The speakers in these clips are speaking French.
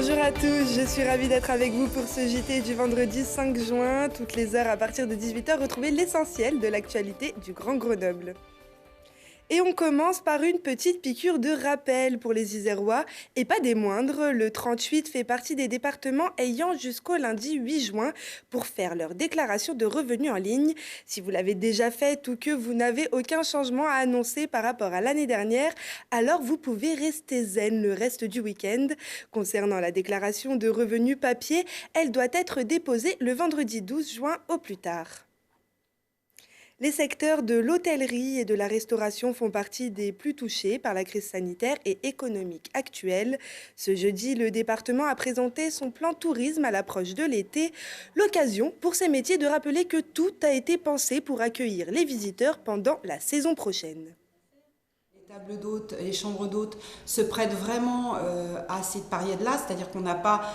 Bonjour à tous, je suis ravie d'être avec vous pour ce JT du vendredi 5 juin. Toutes les heures à partir de 18h, retrouvez l'essentiel de l'actualité du Grand Grenoble. Et on commence par une petite piqûre de rappel pour les Isérois, et pas des moindres. Le 38 fait partie des départements ayant jusqu'au lundi 8 juin pour faire leur déclaration de revenus en ligne. Si vous l'avez déjà fait ou que vous n'avez aucun changement à annoncer par rapport à l'année dernière, alors vous pouvez rester zen le reste du week-end. Concernant la déclaration de revenus papier, elle doit être déposée le vendredi 12 juin au plus tard. Les secteurs de l'hôtellerie et de la restauration font partie des plus touchés par la crise sanitaire et économique actuelle. Ce jeudi, le département a présenté son plan tourisme à l'approche de l'été. L'occasion pour ces métiers de rappeler que tout a été pensé pour accueillir les visiteurs pendant la saison prochaine. Les tables d'hôtes, les chambres d'hôtes se prêtent vraiment à ces périodes-là, c'est-à-dire qu'on n'a pas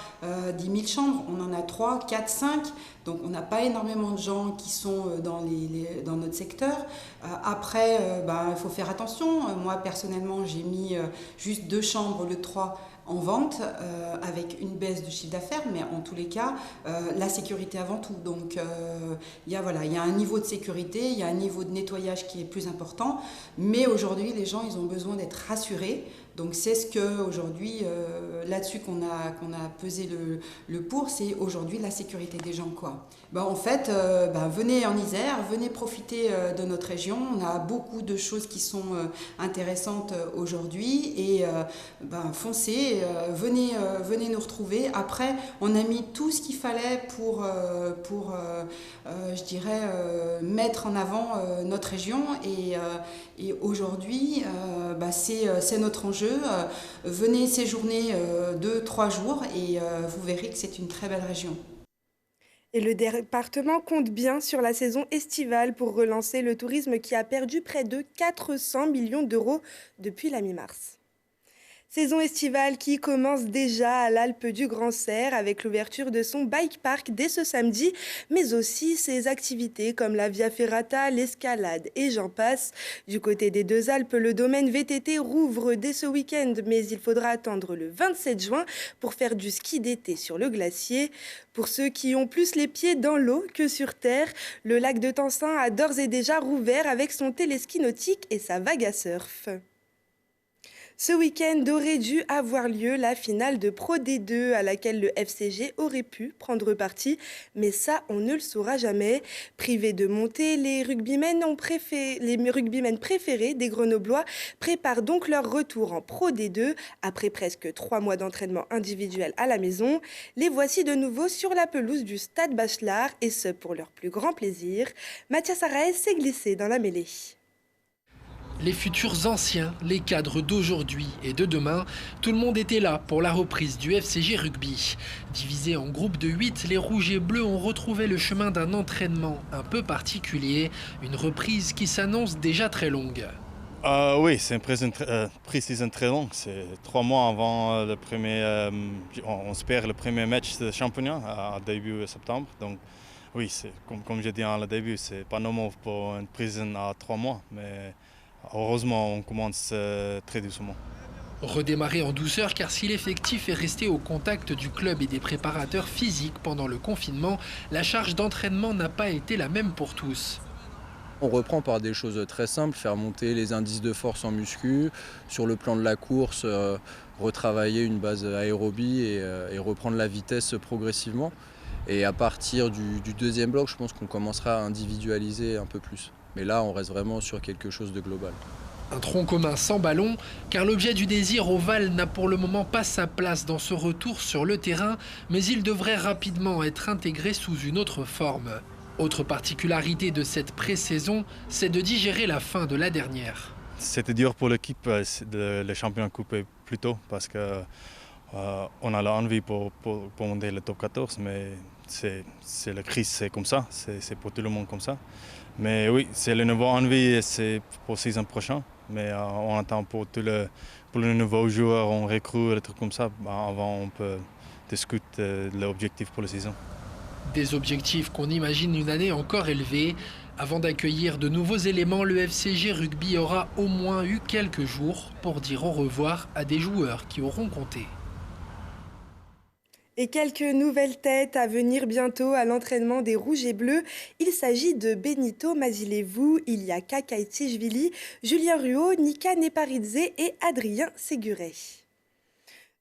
10 000 chambres, on en a 3, 4, 5, donc on n'a pas énormément de gens qui sont dans notre secteur. Après, il faut faire attention. Moi, personnellement, j'ai mis juste 2 chambres au lieu de 3 en vente, avec une baisse de chiffre d'affaires, mais en tous les cas, la sécurité avant tout. Donc, il y a un niveau de sécurité, il y a un niveau de nettoyage qui est plus important, mais aujourd'hui, les gens, ils ont besoin d'être rassurés. Donc c'est ce que aujourd'hui là-dessus qu'on a pesé le pour, c'est aujourd'hui la sécurité des gens quoi. En fait, venez en Isère, venez profiter de notre région. On a beaucoup de choses qui sont intéressantes aujourd'hui et foncez, venez nous retrouver. Après, on a mis tout ce qu'il fallait pour je dirais mettre en avant notre région et aujourd'hui c'est notre enjeu. Venez séjourner 2-3 jours et vous verrez que c'est une très belle région. Et le département compte bien sur la saison estivale pour relancer le tourisme qui a perdu près de 400 millions d'euros depuis la mi-mars. Saison estivale qui commence déjà à l'Alpe du Grand Serre avec l'ouverture de son bike park dès ce samedi, mais aussi ses activités comme la Via Ferrata, l'escalade et j'en passe. Du côté des Deux Alpes, le domaine VTT rouvre dès ce week-end, mais il faudra attendre le 27 juin pour faire du ski d'été sur le glacier. Pour ceux qui ont plus les pieds dans l'eau que sur terre, le lac de Tencin a d'ores et déjà rouvert avec son téléski nautique et sa vague à surf. Ce week-end aurait dû avoir lieu la finale de Pro D2 à laquelle le FCG aurait pu prendre parti, mais ça, on ne le saura jamais. Privés de montée, les rugbymen préférés des Grenoblois préparent donc leur retour en Pro D2 après presque 3 mois d'entraînement individuel à la maison. Les voici de nouveau sur la pelouse du Stade Bachelard et ce pour leur plus grand plaisir. Mathias Araès s'est glissé dans la mêlée. Les futurs anciens, les cadres d'aujourd'hui et de demain, tout le monde était là pour la reprise du FCG Rugby. Divisés en groupes de 8, les rouges et bleus ont retrouvé le chemin d'un entraînement un peu particulier, une reprise qui s'annonce déjà très longue. Oui, c'est une pré-saison très longue. C'est 3 mois avant le premier, on espère le premier match de championnat à début septembre. Donc oui, comme j'ai dit au début, c'est pas normal pour une pré-saison à 3 mois, mais heureusement, on commence très doucement. Redémarrer en douceur car si l'effectif est resté au contact du club et des préparateurs physiques pendant le confinement, la charge d'entraînement n'a pas été la même pour tous. On reprend par des choses très simples, faire monter les indices de force en muscu, sur le plan de la course, retravailler une base aérobie et reprendre la vitesse progressivement. Et à partir du deuxième bloc, je pense qu'on commencera à individualiser un peu plus. Mais là, on reste vraiment sur quelque chose de global. Un tronc commun sans ballon, car l'objet du désir ovale n'a pour le moment pas sa place dans ce retour sur le terrain, mais il devrait rapidement être intégré sous une autre forme. Autre particularité de cette pré-saison, c'est de digérer la fin de la dernière. C'était dur pour l'équipe, le championnat coupe plus tôt, parce qu'on a l'envie pour monter le top 14, mais c'est la crise, c'est comme ça, c'est pour tout le monde comme ça. Mais oui, c'est le nouveau envie, c'est pour la saison prochaine. Mais on attend pour les nouveaux joueurs, on recrute, des trucs comme ça. Avant, on peut discuter de l'objectif pour la saison. Des objectifs qu'on imagine une année encore élevée. Avant d'accueillir de nouveaux éléments, le FCG Rugby aura au moins eu quelques jours pour dire au revoir à des joueurs qui auront compté. Et quelques nouvelles têtes à venir bientôt à l'entraînement des Rouges et Bleus. Il s'agit de Benito Mazilevou, Iliaka Kaitichvili, Julien Ruot, Nika Neparidze et Adrien Séguret.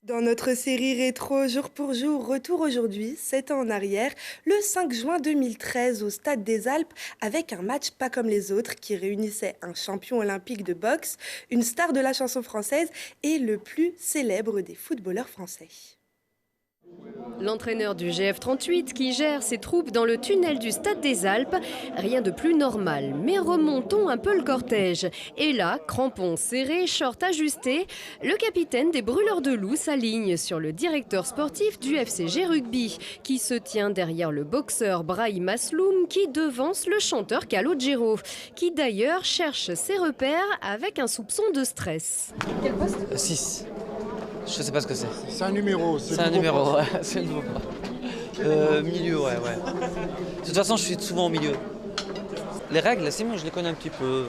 Dans notre série rétro jour pour jour, retour aujourd'hui, 7 ans en arrière, le 5 juin 2013 au Stade des Alpes, avec un match pas comme les autres qui réunissait un champion olympique de boxe, une star de la chanson française et le plus célèbre des footballeurs français. L'entraîneur du GF38 qui gère ses troupes dans le tunnel du Stade des Alpes, rien de plus normal. Mais remontons un peu le cortège. Et là, crampons serrés, short ajusté, le capitaine des Brûleurs de Loup s'aligne sur le directeur sportif du FCG Rugby, qui se tient derrière le boxeur Brahim Asloum, qui devance le chanteur Calogero, qui d'ailleurs cherche ses repères avec un soupçon de stress. Quel poste ? 6. Je sais pas ce que c'est. C'est un numéro. C'est un numéro, ouais, c'est le nouveau. Milieu, ouais. De toute façon, je suis souvent au milieu. Les règles, c'est bon, je les connais un petit peu.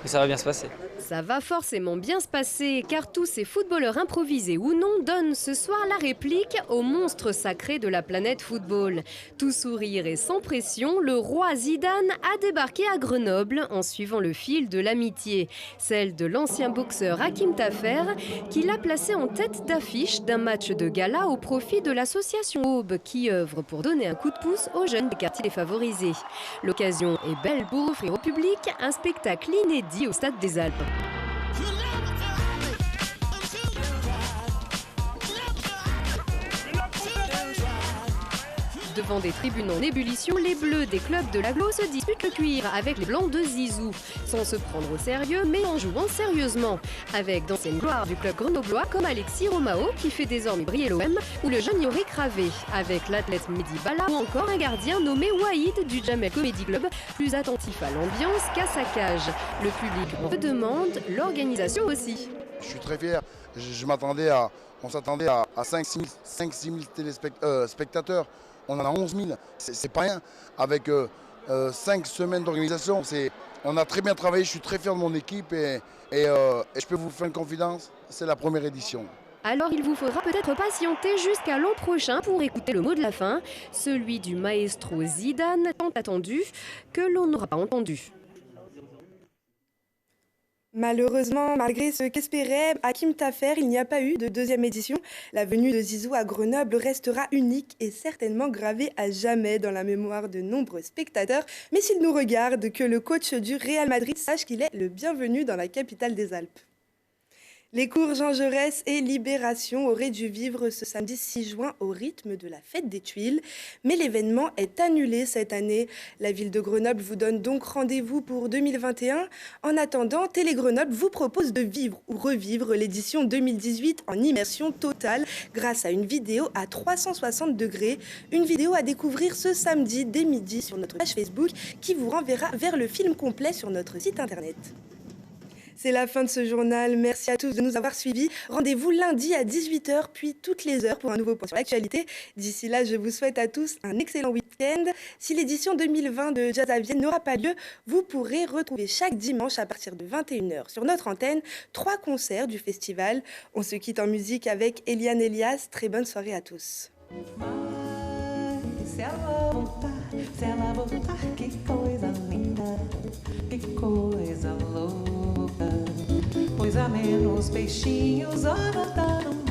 Et ça va bien se passer. Ça va forcément bien se passer, car tous ces footballeurs improvisés ou non donnent ce soir la réplique au monstre sacré de la planète football. Tout sourire et sans pression, le roi Zidane a débarqué à Grenoble en suivant le fil de l'amitié. Celle de l'ancien boxeur Hakim Tafer, qui l'a placé en tête d'affiche d'un match de gala au profit de l'association Aube, qui œuvre pour donner un coup de pouce aux jeunes des quartiers défavorisés. L'occasion est belle pour offrir au public un spectacle inédit au Stade des Alpes. Devant des tribunes en ébullition, les Bleus des clubs de l'Agglo se disputent le cuir avec les Blancs de Zizou, sans se prendre au sérieux mais en jouant sérieusement. Avec d'anciennes gloires du club grenoblois comme Alexis Romao qui fait désormais briller l'OM, ou le jeune Yorick Ravé, avec l'athlète Mehdi Bala ou encore un gardien nommé Wahid du Jamel Comedy Club, plus attentif à l'ambiance qu'à sa cage. Le public en demande, l'organisation aussi. Je suis très fier. On s'attendait à 5-6 000 spectateurs. On en a 11 000, c'est pas rien. Avec 5 semaines d'organisation, on a très bien travaillé, je suis très fier de mon équipe et je peux vous faire une confidence, c'est la première édition. Alors il vous faudra peut-être patienter jusqu'à l'an prochain pour écouter le mot de la fin, celui du maestro Zidane tant attendu que l'on n'aura pas entendu. Malheureusement, malgré ce qu'espérait Hakim Tafer, il n'y a pas eu de deuxième édition. La venue de Zizou à Grenoble restera unique et certainement gravée à jamais dans la mémoire de nombreux spectateurs. Mais s'il nous regarde, que le coach du Real Madrid sache qu'il est le bienvenu dans la capitale des Alpes. Les cours Jean Jaurès et Libération auraient dû vivre ce samedi 6 juin au rythme de la fête des Tuiles. Mais l'événement est annulé cette année. La ville de Grenoble vous donne donc rendez-vous pour 2021. En attendant, Télé Grenoble vous propose de vivre ou revivre l'édition 2018 en immersion totale grâce à une vidéo à 360 degrés. Une vidéo à découvrir ce samedi dès midi sur notre page Facebook qui vous renverra vers le film complet sur notre site internet. C'est la fin de ce journal. Merci à tous de nous avoir suivis. Rendez-vous lundi à 18h, puis toutes les heures pour un nouveau point sur l'actualité. D'ici là, je vous souhaite à tous un excellent week-end. Si l'édition 2020 de Jazz à Vienne n'aura pas lieu, vous pourrez retrouver chaque dimanche à partir de 21h sur notre antenne 3 concerts du festival. On se quitte en musique avec Eliane Elias. Très bonne soirée à tous. Pois há menos peixinhos a nadar no